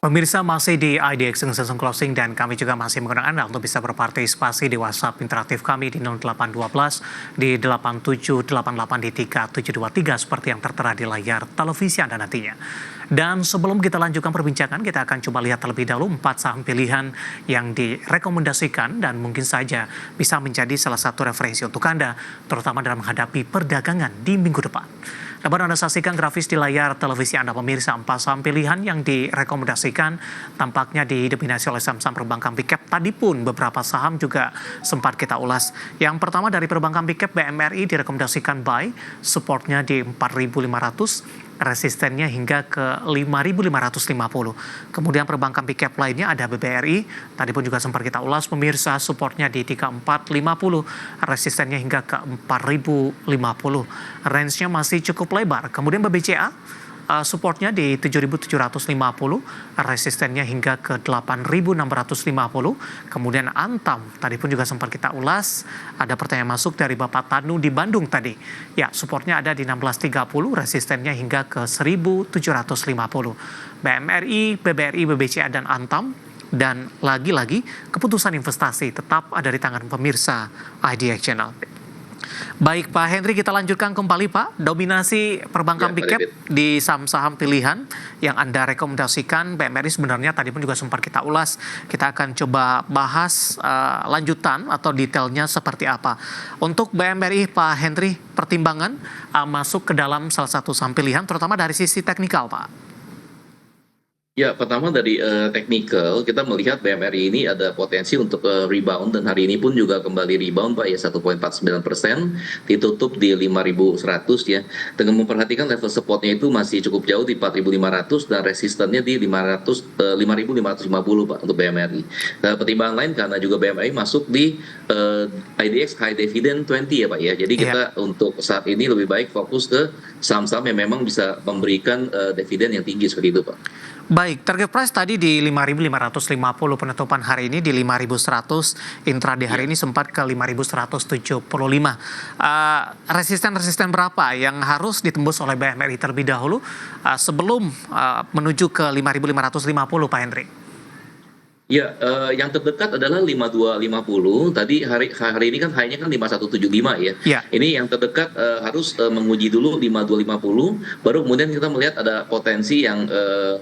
Pemirsa masih di IDX Season Closing dan kami juga masih mengundang Anda untuk bisa berpartisipasi di WhatsApp interaktif kami di 0812 di 8788 di 3723 seperti yang tertera di layar televisi Anda nantinya. Dan sebelum kita lanjutkan perbincangan, kita akan coba lihat terlebih dahulu 4 saham pilihan yang direkomendasikan dan mungkin saja bisa menjadi salah satu referensi untuk Anda, terutama dalam menghadapi perdagangan di minggu depan. Nah, baru Anda saksikan grafis di layar televisi Anda pemirsa, 4 saham pilihan yang direkomendasikan tampaknya didominasi oleh saham-saham perbankan big cap. Tadi pun beberapa saham juga sempat kita ulas. Yang pertama dari perbankan big cap, BMRI direkomendasikan buy, supportnya di 4.500, resistennya hingga ke 5.550. Kemudian perbankan big cap lainnya ada BBRI, tadi pun juga sempat kita ulas pemirsa, supportnya di 3450, resistennya hingga ke 4050. Range-nya masih cukup lebar. Kemudian BBCA, supportnya di 7.750, resistennya hingga ke 8.650. Kemudian Antam, tadi pun juga sempat kita ulas, ada pertanyaan masuk dari Bapak Tanu di Bandung tadi. Ya, supportnya ada di 16.30, resistennya hingga ke 1.750. BMRI, BBRI, BBCA, dan Antam. Dan lagi-lagi, keputusan investasi tetap ada di tangan pemirsa IDX Channel. Baik Pak Henry, kita lanjutkan kembali Pak. Dominasi perbankan big cap di saham-saham pilihan yang Anda rekomendasikan, BMRI sebenarnya tadi pun juga sempat kita ulas. Kita akan coba bahas lanjutan atau detailnya seperti apa. Untuk BMRI Pak Henry, pertimbangan masuk ke dalam salah satu saham pilihan terutama dari sisi teknikal Pak. Ya, pertama dari technical, kita melihat BMRI ini ada potensi untuk rebound, dan hari ini pun juga kembali rebound Pak ya, 1,49%, ditutup di 5.100 ya. Dengan memperhatikan level supportnya itu masih cukup jauh di 4.500 dan resistennya di 5.550 Pak untuk BMRI. Nah, pertimbangan lain karena juga BMRI masuk di IDX High Dividend 20 ya Pak ya. Jadi kita untuk saat ini lebih baik fokus ke saham-saham yang memang bisa memberikan dividen yang tinggi seperti itu Pak. Baik, target price tadi di 5.550, penutupan hari ini di 5.100, intraday hari ini sempat ke 5.175. Resisten berapa yang harus ditembus oleh BMRI terlebih dahulu sebelum menuju ke 5.550 Pak Henry? Ya, yang terdekat adalah 5250. Tadi hari ini kan high-nya kan 5175 ya. Ya. Ini yang terdekat harus menguji dulu 5250, baru kemudian kita melihat ada potensi yang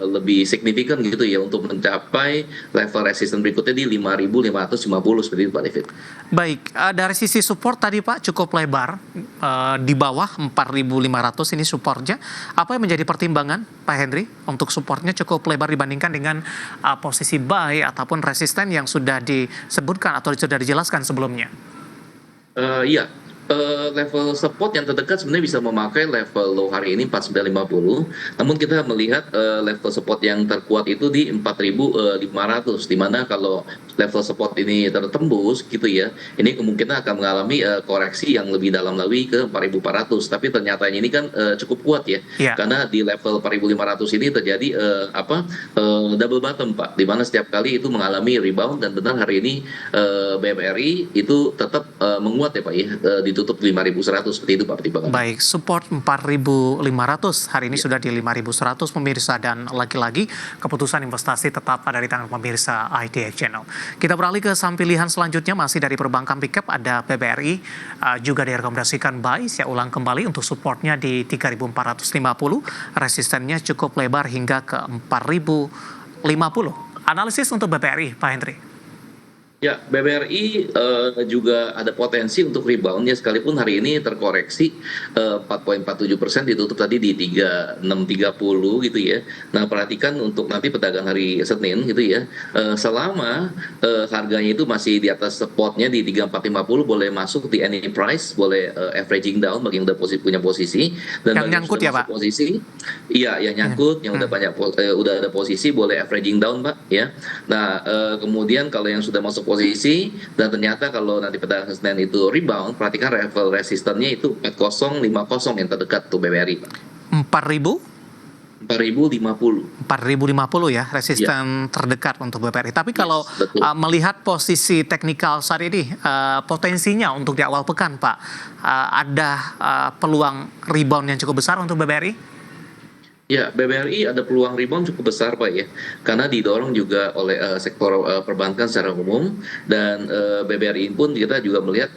lebih signifikan gitu ya untuk mencapai level resisten berikutnya di 5550 seperti itu Pak David. Baik, dari sisi support tadi Pak cukup lebar, di bawah 4.500 ini supportnya. Apa yang menjadi pertimbangan Pak Henry untuk supportnya cukup lebar dibandingkan dengan posisi buy ataupun resisten yang sudah disebutkan atau sudah dijelaskan sebelumnya? Iya, level support yang terdekat sebenarnya bisa memakai level low hari ini 4950, namun kita melihat level support yang terkuat itu di 4500, di mana kalau level support ini tertembus gitu ya, ini kemungkinan akan mengalami koreksi yang lebih dalam lagi ke 4400. Tapi ternyata ini kan cukup kuat ya, karena di level 4500 ini terjadi double bottom Pak, di mana setiap kali itu mengalami rebound, dan benar hari ini BMRI itu tetap menguat ya Pak ya, ditutup 5.100 seperti itu Pak pertimbangan. Baik, support 4.500 hari ini sudah di 5.100 pemirsa, dan lagi-lagi keputusan investasi tetap ada di tangan pemirsa IDX Channel. Kita beralih ke saham pilihan selanjutnya masih dari perbankan big cap, ada BBRI juga direkomendasikan buy. Saya ulang kembali untuk supportnya di 3.450, resistennya cukup lebar hingga ke 4.050. Analisis untuk BBRI Pak Henry. Ya, BBRI juga ada potensi untuk rebound ya, sekalipun hari ini terkoreksi 4,47%, ditutup tadi di 3630 gitu ya. Nah, perhatikan untuk nanti pedagang hari Senin gitu ya, selama harganya itu masih di atas supportnya di 3450, boleh masuk di any price, boleh averaging down bagi yang udah punya posisi, dan yang nyangkut ya Pak? Posisi, iya yang nyangkut, yang udah banyak udah ada posisi, boleh averaging down Pak ya. Nah, kemudian kalau yang sudah masuk posisi dan ternyata kalau nanti pada Senin itu rebound, perhatikan level resistennya itu 4050 yang terdekat tuh BBRI Pak. 4.050 ya resisten terdekat untuk BBRI. Tapi kalau melihat posisi teknikal saat ini, potensinya untuk di awal pekan Pak, ada peluang rebound yang cukup besar untuk BBRI? Ya, BBRI ada peluang rebound cukup besar Pak ya, karena didorong juga oleh sektor perbankan secara umum dan BBRI pun kita juga melihat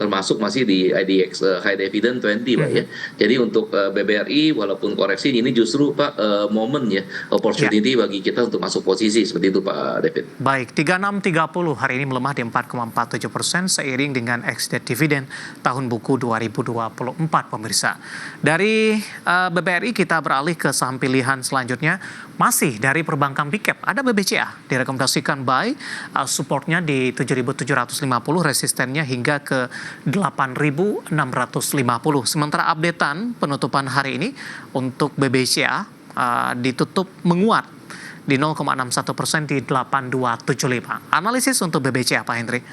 termasuk masih di IDX High Dividend 20 Pak ya. Mhm. Jadi untuk BBRI walaupun koreksi ini justru Pak momen ya, Ya. opportunity bagi kita untuk masuk posisi seperti itu Pak David. Baik, 3630 hari ini melemah di 4,47% seiring dengan ex-date dividend tahun buku 2024 pemirsa. Dari BBRI kita beralih ke saham pilihan selanjutnya, masih dari perbankan big cap, ada BBCA direkomendasikan buy, supportnya di 7.750, resistennya hingga ke 8.650. Sementara updatean penutupan hari ini untuk BBCA ditutup menguat di 0,61% di 8275. Analisis untuk BBCA, Pak Hendri.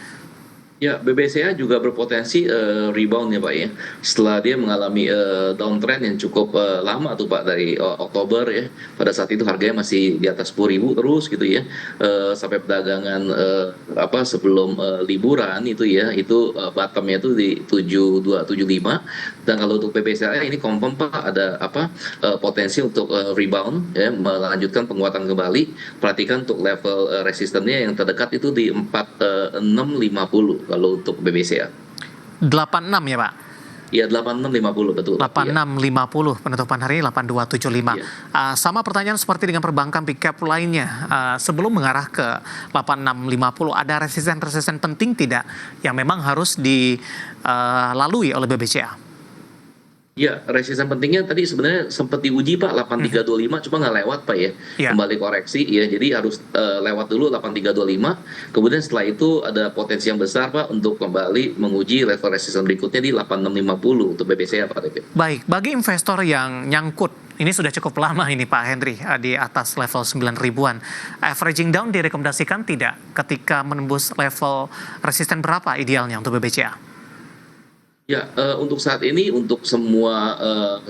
Ya, BBCA juga berpotensi rebound ya Pak ya. Setelah dia mengalami downtrend yang cukup lama tuh Pak dari Oktober ya. Pada saat itu harganya masih di atas 10.000 terus gitu ya. Sampai perdagangan sebelum liburan itu ya, itu bottomnya itu di 7275. Dan kalau untuk BBCA ini confirm Pak ada potensi untuk rebound ya, melanjutkan penguatan kembali. Perhatikan untuk level resistennya yang terdekat itu di 4650 kalau untuk BBCA. 86 ya, Pak? Ya, 8650 betul. 8650 penutupan hari ini 8275. Iya. Sama pertanyaan seperti dengan perbankan big cap lainnya. Sebelum mengarah ke 8650, ada resisten-resisten penting tidak yang memang harus dilalui oleh BBCA? Ya, resisten pentingnya tadi sebenarnya sempat diuji Pak 8325 cuma nggak lewat Pak ya. Ya. Kembali koreksi ya. Jadi harus lewat dulu 8325. Kemudian setelah itu ada potensi yang besar Pak untuk kembali menguji level resisten berikutnya di 8650 untuk BPCA Pak David. Baik, bagi investor yang nyangkut, ini sudah cukup lama ini Pak Hendri, di atas level 9 ribuan. Averaging down direkomendasikan tidak ketika menembus level resisten berapa idealnya untuk BBCA? Ya, untuk saat ini untuk semua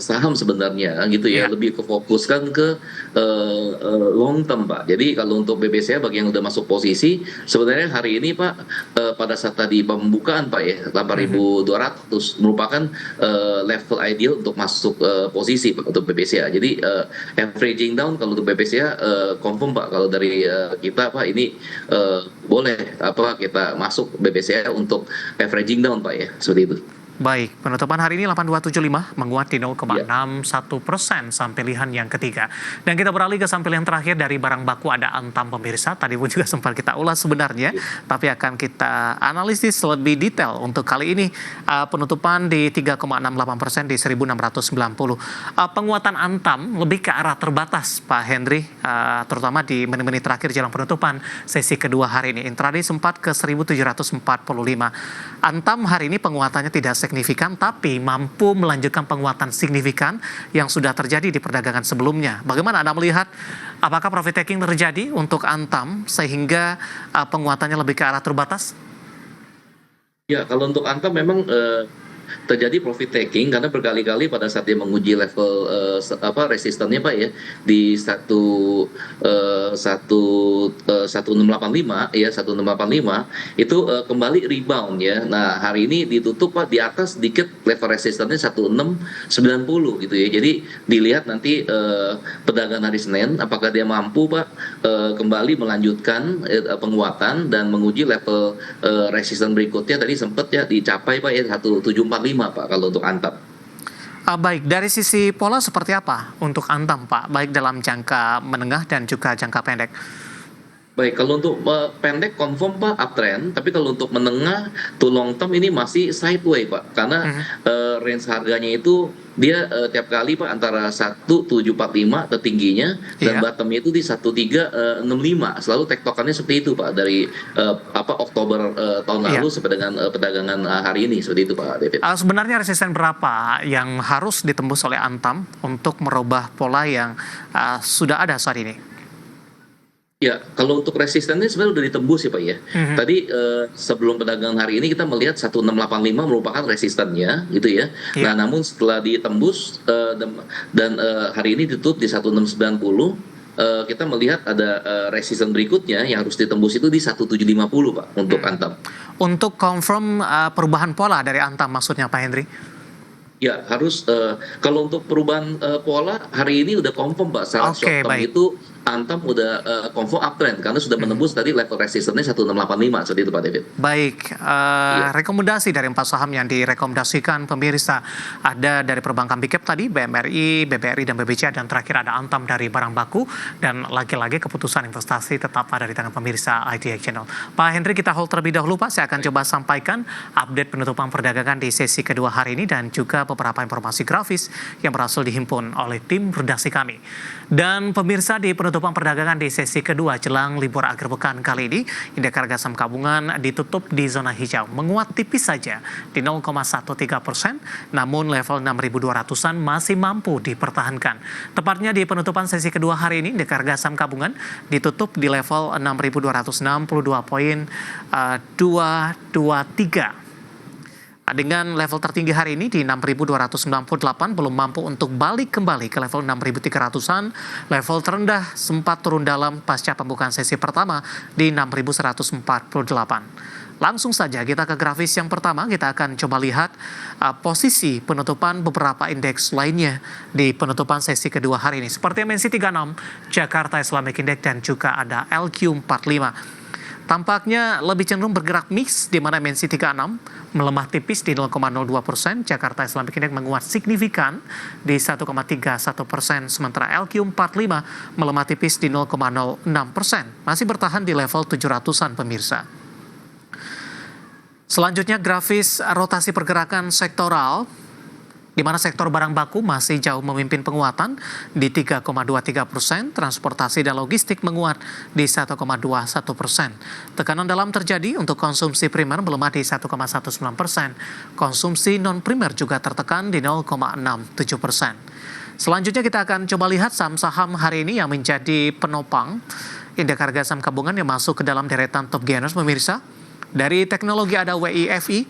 saham sebenarnya gitu ya, Ya. lebih kefokuskan ke long term Pak. Jadi kalau untuk BBCA bagi yang udah masuk posisi, sebenarnya hari ini Pak pada saat tadi pembukaan Pak ya 8.200 merupakan level ideal untuk masuk posisi Pak untuk BBCA. Jadi averaging down kalau untuk BBCA confirm Pak kalau dari kita Pak ini boleh kita masuk BBCA untuk averaging down Pak ya, seperti itu. Baik, penutupan hari ini 8275 menguat di 0,61% Ya. saham pilihan yang ketiga. Dan kita beralih ke saham pilihan terakhir dari barang baku ada Antam pemirsa. Tadi pun juga sempat kita ulas sebenarnya, tapi akan kita analisis lebih detail untuk kali ini. Penutupan di 3,68% di 1690. Penguatan Antam lebih ke arah terbatas Pak Hendri, terutama di menit-menit terakhir jelang penutupan sesi kedua hari ini. Intraday sempat ke 1745. Antam hari ini penguatannya tidak signifikan, tapi mampu melanjutkan penguatan signifikan yang sudah terjadi di perdagangan sebelumnya. Bagaimana Anda melihat, apakah profit taking terjadi untuk Antam sehingga penguatannya lebih ke arah terbatas? Ya, kalau untuk Antam memang terjadi profit taking karena berkali-kali pada saat dia menguji level resistennya Pak ya di 1685 ya 1685 itu kembali rebound ya. Nah, hari ini ditutup Pak di atas sedikit level resistennya 1690 gitu ya. Jadi dilihat nanti perdagangan hari Senin apakah dia mampu Pak kembali melanjutkan penguatan dan menguji level resisten berikutnya tadi sempat ya dicapai Pak ya 1745 Pak kalau untuk Antam. Baik, dari sisi pola seperti apa untuk Antam Pak, baik dalam jangka menengah dan juga jangka pendek? Baik, kalau untuk pendek confirm Pak uptrend, tapi kalau untuk menengah to long term ini masih sideway Pak, karena range harganya itu dia tiap kali Pak antara 1745 tertingginya dan bottomnya itu di 1365. Selalu tektokannya seperti itu Pak dari Oktober tahun lalu sampai dengan perdagangan hari ini seperti itu Pak David. Sebenarnya resisten berapa yang harus ditembus oleh Antam untuk merubah pola yang sudah ada saat ini? Ya, kalau untuk resistennya sebenarnya udah ditembus ya Pak ya. Tadi sebelum perdagangan hari ini kita melihat 1685 merupakan resistennya gitu ya. Nah, namun setelah ditembus dan hari ini ditutup di 1690, kita melihat ada resisten berikutnya yang harus ditembus itu di 1750 Pak untuk Antam. Untuk confirm perubahan pola dari Antam maksudnya Pak Hendri? Ya, harus kalau untuk perubahan pola hari ini udah confirm Pak, secara short Oke, term baik. itu Antam udah confirm uptrend karena sudah Mhm. menembus tadi level resistennya 1685 seperti itu Pak David. Baik, Iya. rekomendasi dari 4 saham yang direkomendasikan pemirsa ada dari perbankan Big Cap tadi, BMRI, BBRI, dan BBCA, dan terakhir ada Antam dari barang baku, dan lagi-lagi keputusan investasi tetap ada di tangan pemirsa IDX Channel. Pak Henry, kita hold terlebih dahulu Pak, saya akan Baik. coba sampaikan update penutupan perdagangan di sesi kedua hari ini dan juga beberapa informasi grafis yang berhasil dihimpun oleh tim redaksi kami. Dan pemirsa, di penutupan perdagangan di sesi kedua jelang libur akhir pekan kali ini, indeks harga saham gabungan ditutup di zona hijau, menguat tipis saja di 0,13%, namun level 6.200-an masih mampu dipertahankan. Tepatnya di penutupan sesi kedua hari ini, indeks harga saham gabungan ditutup di level 6.262,223. Dengan level tertinggi hari ini di 6.298 belum mampu untuk balik kembali ke level 6.300-an. Level terendah sempat turun dalam pasca pembukaan sesi pertama di 6.148. Langsung saja kita ke grafis yang pertama, kita akan coba lihat posisi penutupan beberapa indeks lainnya di penutupan sesi kedua hari ini. Seperti MNC 36, Jakarta Islamic Index, dan juga ada LQ45. Tampaknya lebih cenderung bergerak mix, di mana MNC 36 melemah tipis di 0,02%, Jakarta Islamic Index menguat signifikan di 1,31%, sementara LQ45 melemah tipis di 0,06%, masih bertahan di level 700-an pemirsa. Selanjutnya grafis rotasi pergerakan sektoral, di mana sektor barang baku masih jauh memimpin penguatan di 3,23%, transportasi dan logistik menguat di 1,21%. Tekanan dalam terjadi untuk konsumsi primer melemah di 1,19%, konsumsi non-primer juga tertekan di 0,67%. Selanjutnya kita akan coba lihat saham-saham hari ini yang menjadi penopang indeks harga saham gabungan yang masuk ke dalam deretan top gainers pemirsa. Dari teknologi ada WIFI,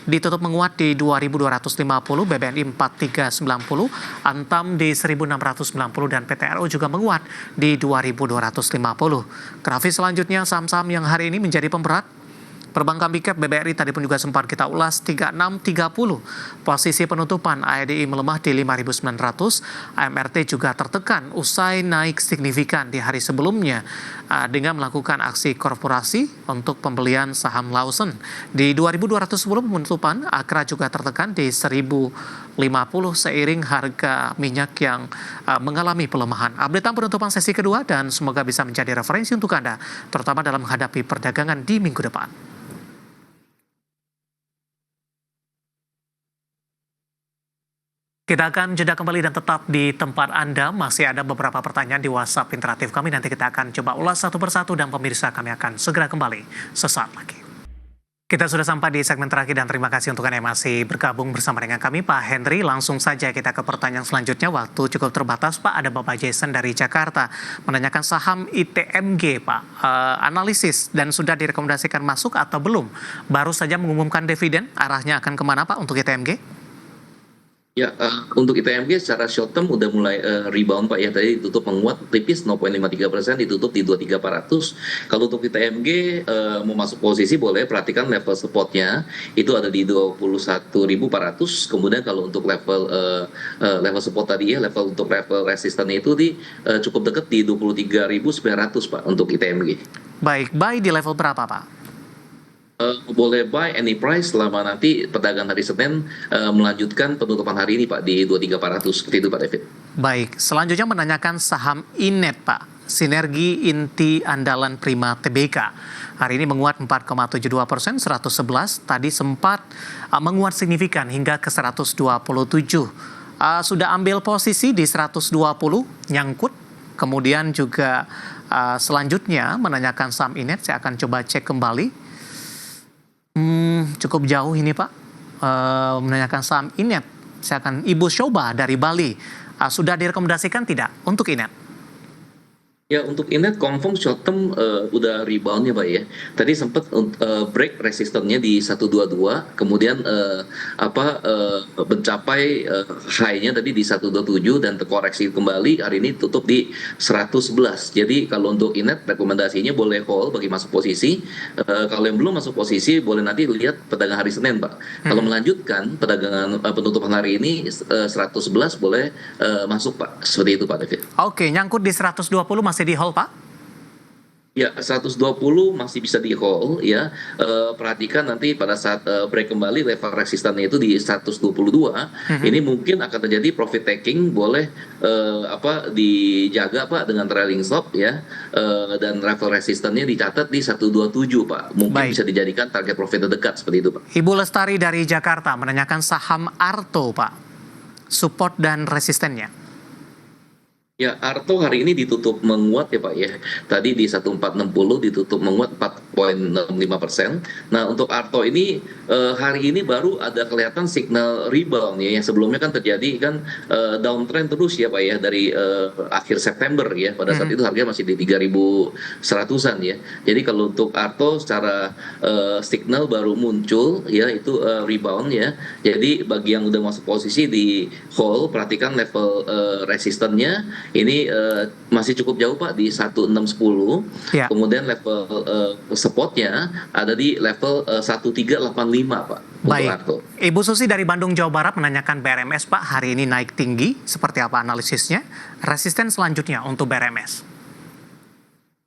ditutup menguat di 2.250, BBNI 4.390, Antam di 1.690, dan PTRO juga menguat di 2.250. Grafis selanjutnya saham-saham yang hari ini menjadi pemberat. Perbankan Big Cap BBRI tadi pun juga sempat kita ulas 3630. Posisi penutupan AEDI melemah di 5.900. AMRT juga tertekan usai naik signifikan di hari sebelumnya dengan melakukan aksi korporasi untuk pembelian saham Lawson. Di 2.210 penutupan, Akra juga tertekan di 1.050 seiring harga minyak yang mengalami pelemahan. Updatean penutupan sesi kedua dan semoga bisa menjadi referensi untuk Anda, terutama dalam menghadapi perdagangan di minggu depan. Kita akan jeda kembali dan tetap di tempat Anda. Masih ada beberapa pertanyaan di WhatsApp interaktif kami. Nanti kita akan coba ulas satu persatu dan pemirsa kami akan segera kembali sesaat lagi. Kita sudah sampai di segmen terakhir dan terima kasih untuk Anda yang masih bergabung bersama dengan kami, Pak Henry. Langsung saja kita ke pertanyaan selanjutnya. Waktu cukup terbatas, Pak. Ada Bapak Jason dari Jakarta menanyakan saham ITMG, Pak. Analisis dan sudah direkomendasikan masuk atau belum? Baru saja mengumumkan dividen, arahnya akan kemana, Pak, untuk ITMG? Ya, untuk ITMG secara short term udah mulai rebound Pak ya, tadi ditutup menguat tipis 0,53%, ditutup di 23.400. Kalau untuk ITMG mau masuk posisi boleh perhatikan level supportnya itu ada di 21.400. Kemudian kalau untuk level support tadi ya, level untuk level resistannya itu cukup dekat di 23.900 Pak untuk ITMG. Baik, buy di level berapa, Pak? Boleh buy any price selama nanti perdagangan hari Senin melanjutkan penutupan hari ini Pak di 23.400 seperti itu Pak David. Baik, selanjutnya menanyakan saham Inet, Pak. Sinergi Inti Andalan Prima TBK. Hari ini menguat 4,72%, 111. Tadi sempat menguat signifikan hingga ke 127. Sudah ambil posisi di 120, nyangkut. Kemudian juga selanjutnya menanyakan saham Inet, saya akan coba cek kembali. Cukup jauh ini Pak, menanyakan saham Inet. Saya akan Ibu Shoba dari Bali. Sudah direkomendasikan tidak untuk Inet? Ya untuk Inet confirm short term udah rebound ya Pak ya. Tadi sempat break resistennya di 122, kemudian mencapai high-nya tadi di 127 dan terkoreksi kembali hari ini tutup di 111. Jadi kalau untuk Inet rekomendasinya boleh hold bagi masuk posisi. Kalau yang belum masuk posisi boleh nanti lihat perdagangan hari Senin Pak. Kalau melanjutkan perdagangan penutupan hari ini 111 boleh masuk Pak. Seperti itu Pak David. Oke, nyangkut di 120 masih di hold, Pak? Ya, 120 masih bisa di hold ya. Perhatikan nanti pada saat break kembali level resistannya itu di 122. Ini mungkin akan terjadi profit taking, boleh dijaga Pak dengan trailing stop ya. Dan level resistannya dicatat di 127 Pak. Mungkin Baik. bisa dijadikan target profit terdekat seperti itu Pak. Ibu Lestari dari Jakarta menanyakan saham Arto, Pak. Support dan resistennya. Ya, Arto hari ini ditutup menguat ya Pak ya. Tadi di 1460 ditutup menguat 4,65%. Nah, untuk Arto ini hari ini baru ada kelihatan signal rebound ya. Yang sebelumnya kan terjadi kan downtrend terus ya Pak ya dari akhir September ya. Pada saat itu harganya masih di 3.100-an ya. Jadi kalau untuk Arto secara signal baru muncul ya itu rebound ya. Jadi bagi yang udah masuk posisi di hold, perhatikan level resistennya. Ini masih cukup jauh Pak di 1610. Ya. Kemudian level supportnya ada di level 1385 Pak. Baik. Untuk Arto. Ibu Susi dari Bandung, Jawa Barat menanyakan BRMS, Pak. Hari ini naik tinggi. Seperti apa analisisnya? Resisten selanjutnya untuk BRMS.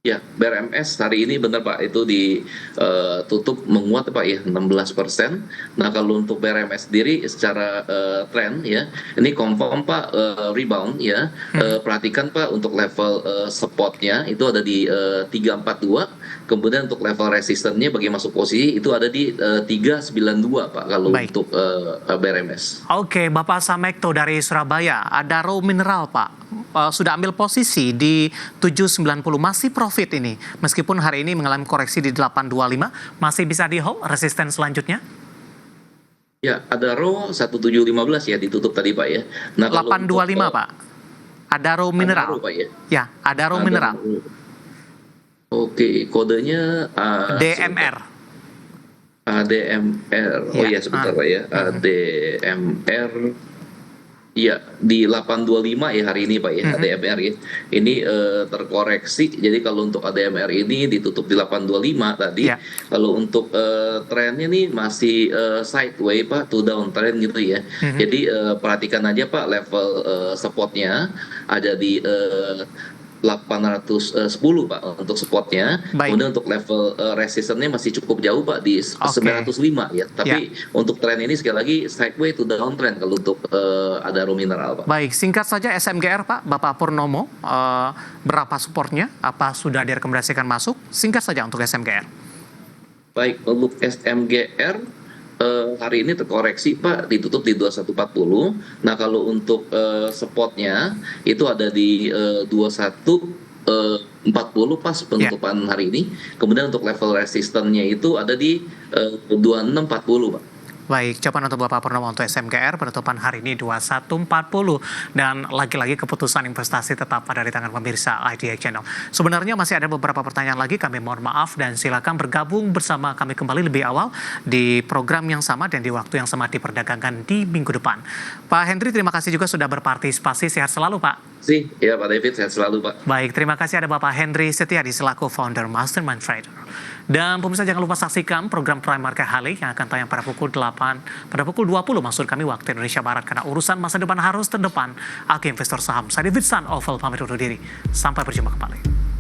Ya, BRMS hari ini benar Pak, itu ditutup menguat Pak ya, 16%. Nah, kalau untuk BRMS sendiri secara tren ya, ini confirm Pak rebound ya. Perhatikan Pak untuk level supportnya itu ada di 342, kemudian untuk level resistennya bagi masuk posisi itu ada di 392 Pak kalau Baik. untuk BRMS. Oke, Bapak Samekto dari Surabaya. Ada raw mineral, Pak. Sudah ambil posisi di 790, masih profit ini. Meskipun hari ini mengalami koreksi di 825, masih bisa di hold resisten selanjutnya? Ya, ada RO 1715 ya ditutup tadi Pak ya. Nah, kalau 825, untuk, Pak. Ada raw mineral. ada RO, Pak ya. Ya, ada raw Ada mineral. RO. Oke, kodenya DMR. ADMR. Oh Ya. iya sebentar Pak ya. ADMR. Iya, di 825 ya hari ini Pak ya, ADMR ya. Ini terkoreksi. Jadi kalau untuk ADMR ini ditutup di 825 tadi. Ya. Kalau untuk trennya nih masih sideways Pak, to downtrend gitu ya. Jadi perhatikan aja Pak level supportnya ada di 810 Pak untuk supportnya. Baik. Kemudian untuk level resistannya masih cukup jauh Pak di 905 ya. Tapi untuk tren ini sekali lagi sideways to downtrend kalau untuk ada raw mineral Pak. Baik, singkat saja SMGR, Pak. Bapak Purnomo, berapa supportnya? Apa sudah direkomendasikan masuk? Singkat saja untuk SMGR. Baik, untuk SMGR hari ini terkoreksi Pak, ditutup di 2140. Nah kalau untuk supportnya itu ada di 2140 pas penutupan hari ini. Kemudian untuk level resistannya itu ada di 2640 Pak. Baik, jawaban untuk Bapak Purnomo untuk SMGR penutupan hari ini 2140, dan lagi-lagi keputusan investasi tetap ada di tangan pemirsa IDX Channel. Sebenarnya masih ada beberapa pertanyaan lagi, kami mohon maaf dan silakan bergabung bersama kami kembali lebih awal di program yang sama dan di waktu yang sama diperdagangkan di minggu depan. Pak Hendri, terima kasih juga sudah berpartisipasi. Sehat selalu Pak. Ya Pak David, sehat selalu Pak. Baik, terima kasih ada Bapak Hendri Setiadi selaku founder Mastermind Trader. Dan pemirsa jangan lupa saksikan program Prime Market Hali yang akan tayang pada pukul 20 maksud kami waktu Indonesia Barat, karena urusan masa depan harus terdepan. Aku investor saham, saya David San Oval pamit undur diri. Sampai berjumpa kembali.